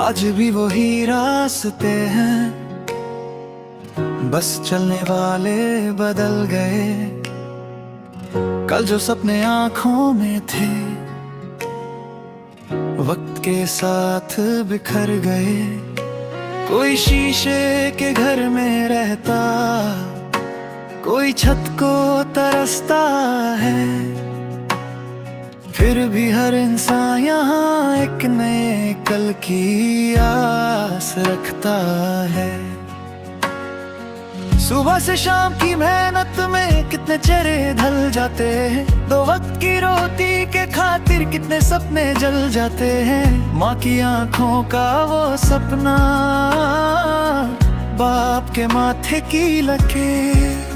आज भी वही रास्ते हैं, बस चलने वाले बदल गए। कल जो सपने आंखों में थे वक्त के साथ बिखर गए। कोई शीशे के घर में रहता, कोई छत को तरसता है। फिर भी हर इंसान यहाँ एक नए कल की आस रखता है। सुबह से शाम की मेहनत में कितने चेहरे ढल जाते हैं। दो वक्त की रोटी के खातिर कितने सपने जल जाते हैं। माँ की आंखों का वो सपना, बाप के माथे की लकीर,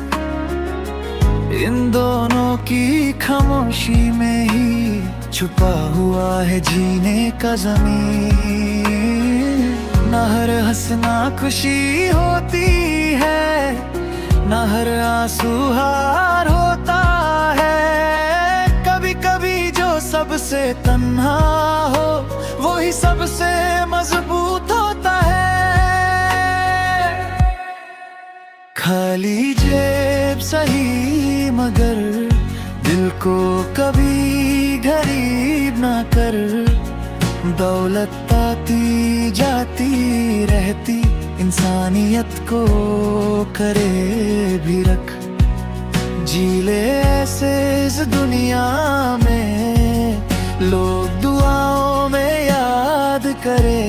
इन दोनों की खामोशी में ही छुपा हुआ है जीने का ज़मीर। न हर हंसना खुशी होती है, न हर आंसू हार होता है। कभी कभी जो सबसे तन्हा हो वही सबसे मजबूत होता है। खाली जेब सही मगर दिल को कभी गरीब ना कर। दौलत आती जाती रहती, इंसानियत को करे भी रख। जी ले ऐसे इस दुनिया में, लोग दुआओं में याद करे।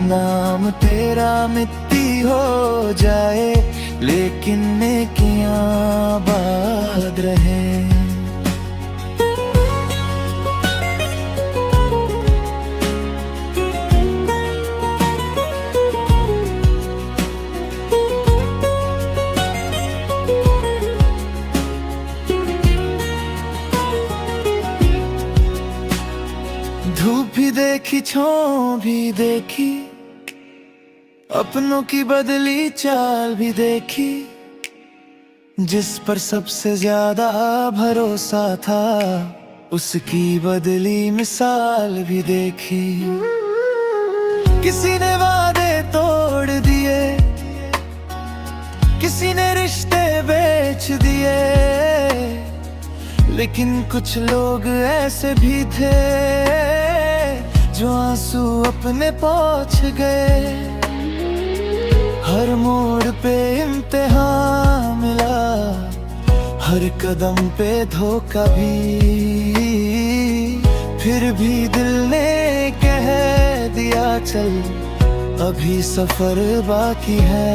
नाम तेरा मिट्टी हो जाए लेकिन नेकियां आबाद रहे। धूप भी देखी, छाँव भी देखी, अपनों की बदली चाल भी देखी। जिस पर सबसे ज्यादा भरोसा था उसकी बदली मिसाल भी देखी। किसी ने वादे तोड़ दिए, किसी ने रिश्ते बेच दिए, लेकिन कुछ लोग ऐसे भी थे जो आंसू अपने पोंछ गए। हर मोड़ पे इम्तिहान मिला, हर कदम पे धोखा भी। फिर भी दिल ने कह दिया चल, अभी सफर बाकी है।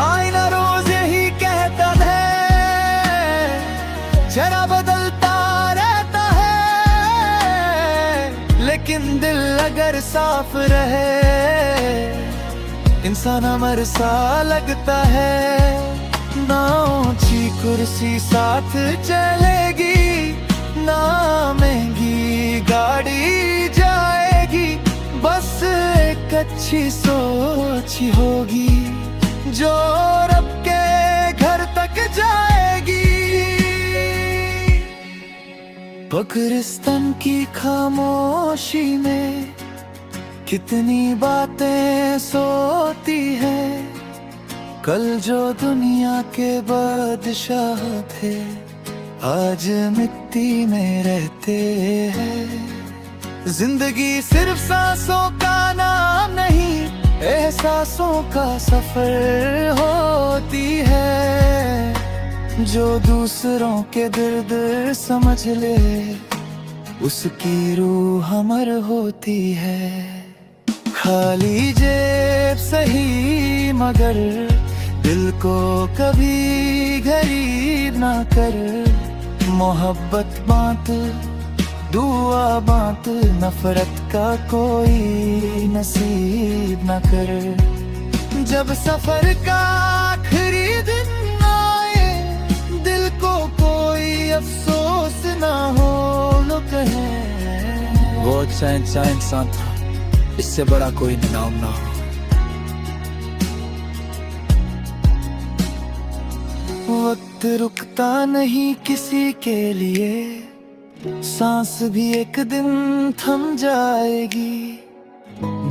आईना रोज यही कहता है, जरा बदलता रहता है। लेकिन दिल अगर साफ रहे, इंसान अमर सा लगता है। ना ऊंची कुर्सी साथ चलेगी, ना महंगी गाड़ी जाएगी। बस एक अच्छी सोच ही होगी जो रब के घर तक जाएगी। बकरिस्तान की खामोशी में कितनी बातें सोती है। कल जो दुनिया के बादशाह थे आज मिट्टी में रहते हैं। जिंदगी सिर्फ सांसों का नाम नहीं, एहसासों का सफर होती है। जो दूसरों के दर्द समझ ले उसकी रूह अमर होती है। खाली जेब सही मगर दिल को कभी गरीब ना कर। मोहब्बत बांट, दुआ बांट, नफरत का कोई नसीब ना कर। जब सफर का आखिरी दिन आए, दिल को कोई अफसोस ना हो लो कहे। वो अच्छा इंसान था, इससे बड़ा कोई नाम ना हो। वक्त रुकता नहीं किसी के लिए, सांस भी एक दिन थम जाएगी,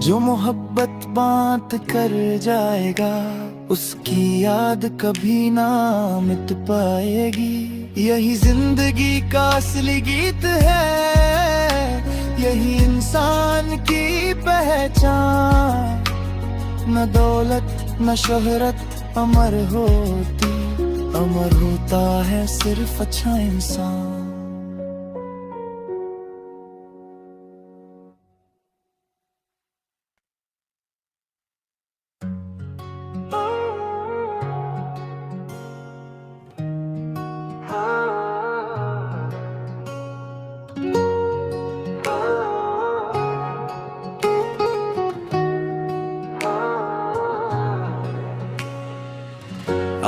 जो मोहब्बत बांट कर जाएगा उसकी याद कभी ना मिट पाएगी। यही जिंदगी का असली गीत है, यही इंसान की पहचान। न दौलत न शोहरत अमर होती, अमर होता है सिर्फ अच्छा इंसान।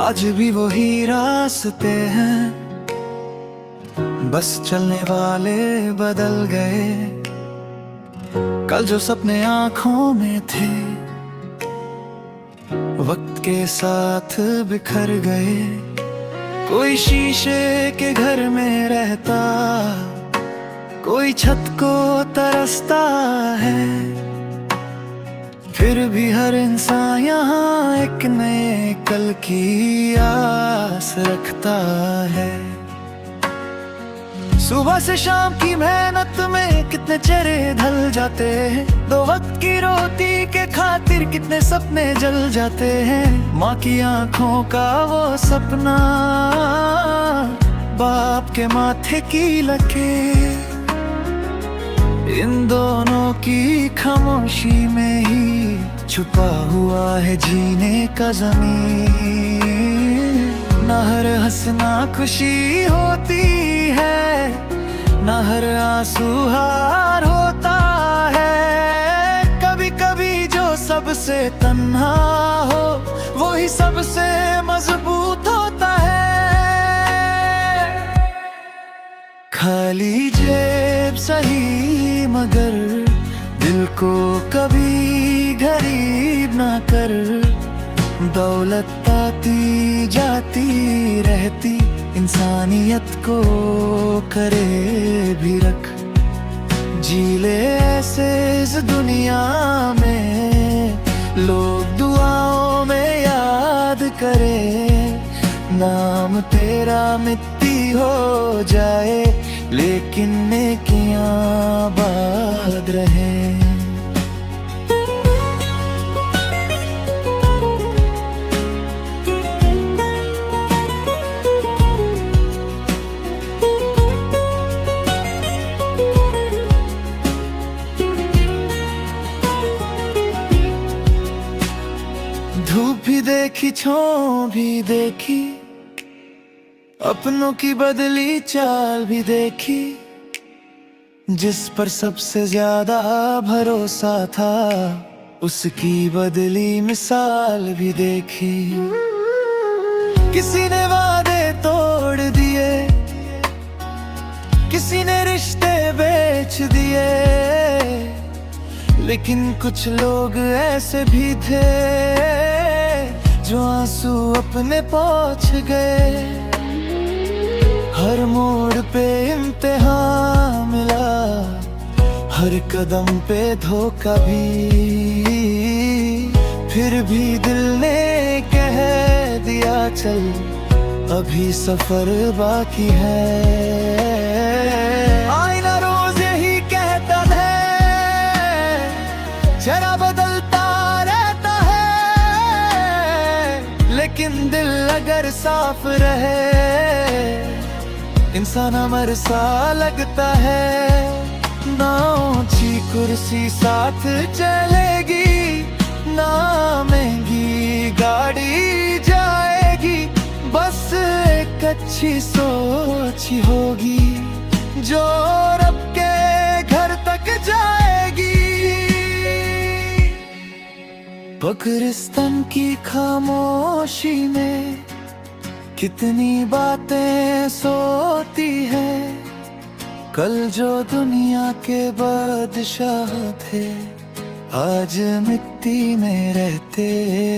आज भी वही रास्ते हैं, बस चलने वाले बदल गए। कल जो सपने आंखों में थे वक्त के साथ बिखर गए। कोई शीशे के घर में रहता, कोई छत को तरसता है, फिर भी हर इंसान यहाँ एक नए कल की आस रखता है। सुबह से शाम की मेहनत में कितने चेहरे ढल जाते हैं, दो वक्त की रोटी के खातिर कितने सपने जल जाते हैं। माँ की आंखों का वो सपना, बाप के माथे की लकीर, इन दोनों की खामोशी में ही छुपा हुआ है जीने का ज़मीन। न हर हंसना खुशी होती है, न हर आंसू हार होता है। कभी कभी जो सबसे तन्हा हो वही सबसे मजबूत होता है। खाली जेब सही मगर दिल को कभी गरीब ना कर। दौलत आती जाती रहती, इंसानियत को करे भी रख। जी ले ऐसे इस दुनिया में, लोग दुआओं में याद करे। नाम तेरा मिट्टी हो जाए, लेकिन नेकियां आबाद रहे। धूप भी देखी, छाँव भी देखी, अपनों की बदली चाल भी देखी। जिस पर सबसे ज्यादा भरोसा था उसकी बदली मिसाल भी देखी। किसी ने वादे तोड़ दिए, किसी ने रिश्ते बेच दिए, लेकिन कुछ लोग ऐसे भी थे जो आंसू अपने पोंछ गए। हर मोड़ पे इम्तिहान मिला, हर कदम पे धोखा भी, फिर भी दिल ने कह दिया चल अभी सफर बाकी है। आईना रोज यही कहता है, जरा बदलता रहता है, लेकिन दिल अगर साफ रहे इंसान अमर सा लगता है। ना ऊंची कुर्सी साथ चलेगी, ना महंगी गाड़ी जाएगी, बस एक अच्छी सोच ही होगी जो रब के घर तक जाएगी। पाकिस्तान की खामोशी में कितनी बातें सोती है। कल जो दुनिया के बादशाह थे आज मिट्टी में रहते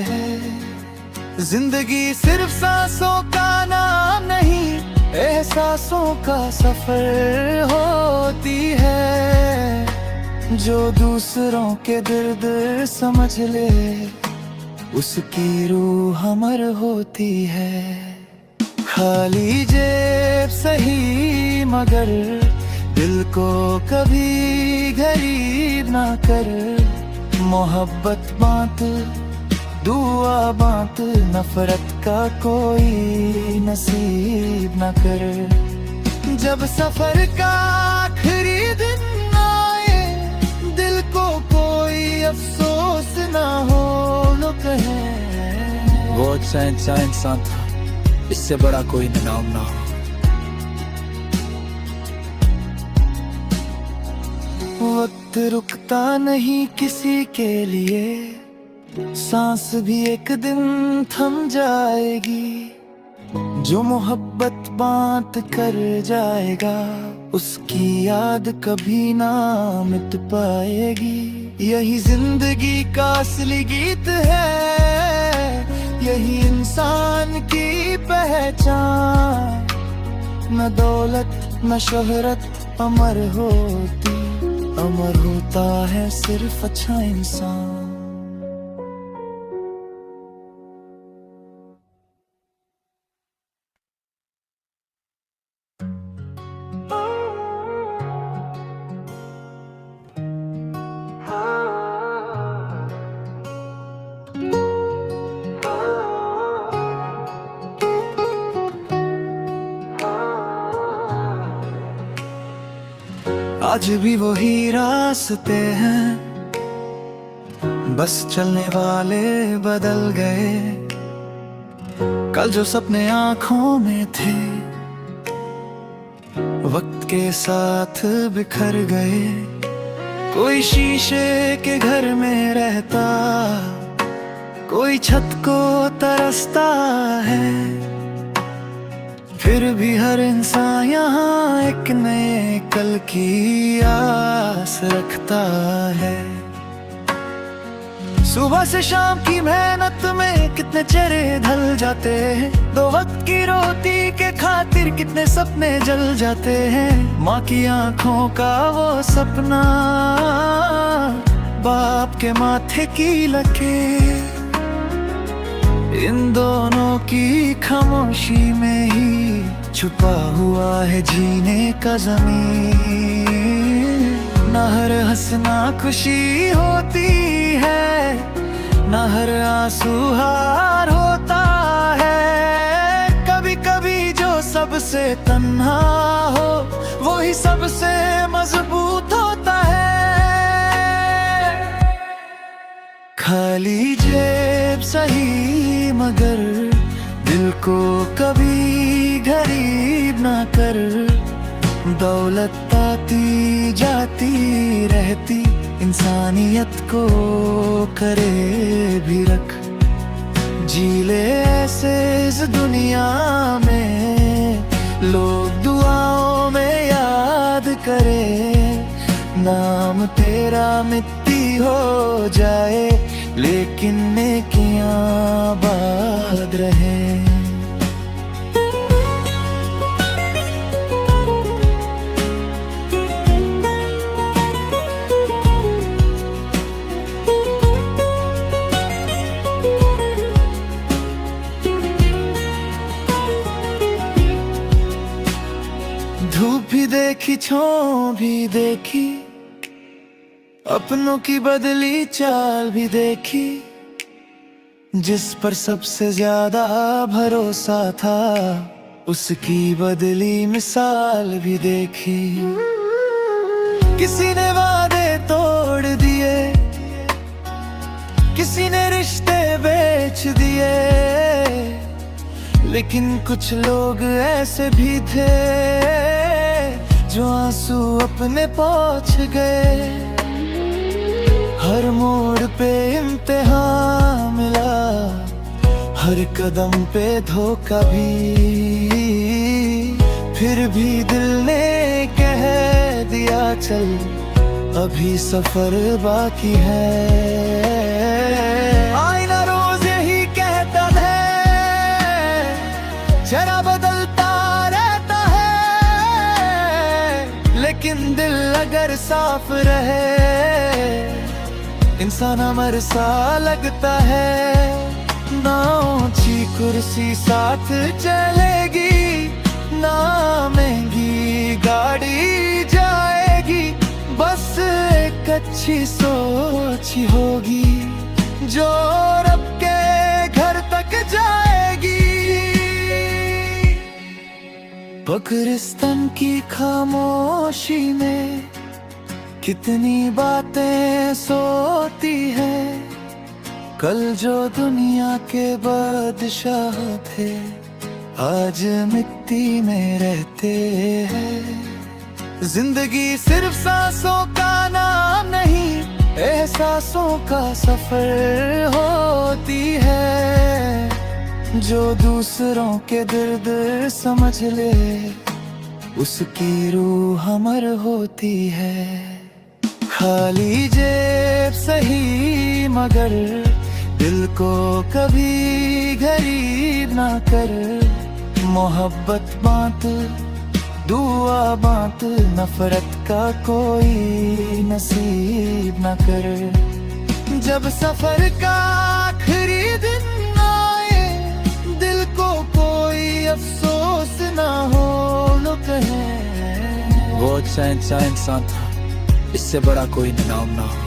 हैं। जिंदगी सिर्फ सांसों का नाम नहीं, एहसासों का सफर होती है। जो दूसरों के दर्द समझ ले उसकी रूह अमर होती है। खाली जेब सही मगर दिल को कभी गरीब ना कर। मोहब्बत बांट दुआ बांट नफरत का कोई नसीब न कर। जब सफर का आखिरी दिन आए दिल को कोई अफसोस ना हो लो कहे। वो अच्छा इंसान था, इससे बड़ा कोई नाम ना हो। वक्त रुकता नहीं किसी के लिए, सांस भी एक दिन थम जाएगी। जो मोहब्बत बांट कर जाएगा उसकी याद कभी ना मिट पाएगी। यही जिंदगी का असली गीत है, यही इंसान की पहचान। न दौलत न शोहरत अमर होती, अमर होता है सिर्फ अच्छा इंसान। आज भी वही रास्ते हैं, बस चलने वाले बदल गए। कल जो सपने आंखों में थे वक्त के साथ बिखर गए। कोई शीशे के घर में रहता, कोई छत को तरसता है। फिर भी हर इंसान यहाँ एक नए कल की आस रखता है। सुबह से शाम की मेहनत में कितने चेहरे ढल जाते हैं। दो वक्त की रोटी के खातिर कितने सपने जल जाते हैं। माँ की आंखों का वो सपना, बाप के माथे की लकीर, इन दोनों की खामोशी में ही छुपा हुआ है जीने का ज़मीर। न हर हंसना खुशी होती है, न हर आंसू हार होता है। कभी कभी जो सबसे तन्हा हो वही सबसे मजबूत होता है। खाली जेब सही मगर दिल को कभी गरीब ना कर। दौलत आती जाती रहती, इंसानियत को करे भी रख। जी ले ऐसे इस दुनिया में लोग दुआओं में याद करे। नाम तेरा मिट्टी हो जाए लेकिन नेकियां आबाद रहे। धूप भी देखी छाँव भी देखी, अपनों की बदली चाल भी देखी। जिस पर सबसे ज्यादा भरोसा था उसकी बदली मिसाल भी देखी। किसी ने वादे तोड़ दिए, किसी ने रिश्ते बेच दिए, लेकिन कुछ लोग ऐसे भी थे जो आंसू अपने पहुंच गए। हर मोड़ पे इम्तिहान मिला, हर कदम पे धोखा भी। फिर भी दिल ने कह दिया चल अभी सफर बाकी है। आईना रोज यही कहता है जरा बदलता रहता लेकिन दिल अगर साफ रहे इंसान अमर सा लगता है। ना ऊंची कुर्सी साथ चलेगी, ना महंगी गाड़ी जाएगी, बस एक अच्छी सोच ही होगी जो रब के घर तक जाएगी। बकरिस्तान की खामोशी में कितनी बातें सोती है, कल जो दुनिया के बादशाह थे आज मिट्टी में रहते हैं। जिंदगी सिर्फ सांसों का नाम नहीं, एहसासों का सफर होती है। जो दूसरों के दर्द समझ ले उसकी रूह अमर होती है। खाली जेब सही मगर दिल को कभी गरीब ना कर। मोहब्बत बांट, दुआ बांट, नफरत का कोई नसीब ना कर। जब सफर का आखिरी दिन आए दिल को कोई अफसोस ना हो, लो कहे वो अच्छा इंसान था, इससे बड़ा कोई नाम ना हो।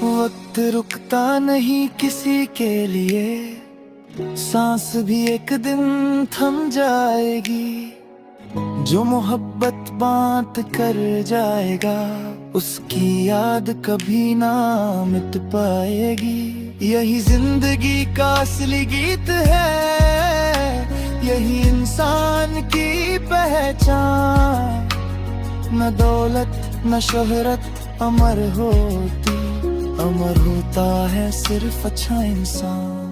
वक्त रुकता नहीं किसी के लिए, सांस भी एक दिन थम जाएगी। जो मोहब्बत बांट कर जाएगा उसकी याद कभी ना मिट पाएगी। यही जिंदगी का असली गीत है, यही इंसान की पहचान। न दौलत न शोहरत अमर होती, अमर होता है सिर्फ अच्छा इंसान।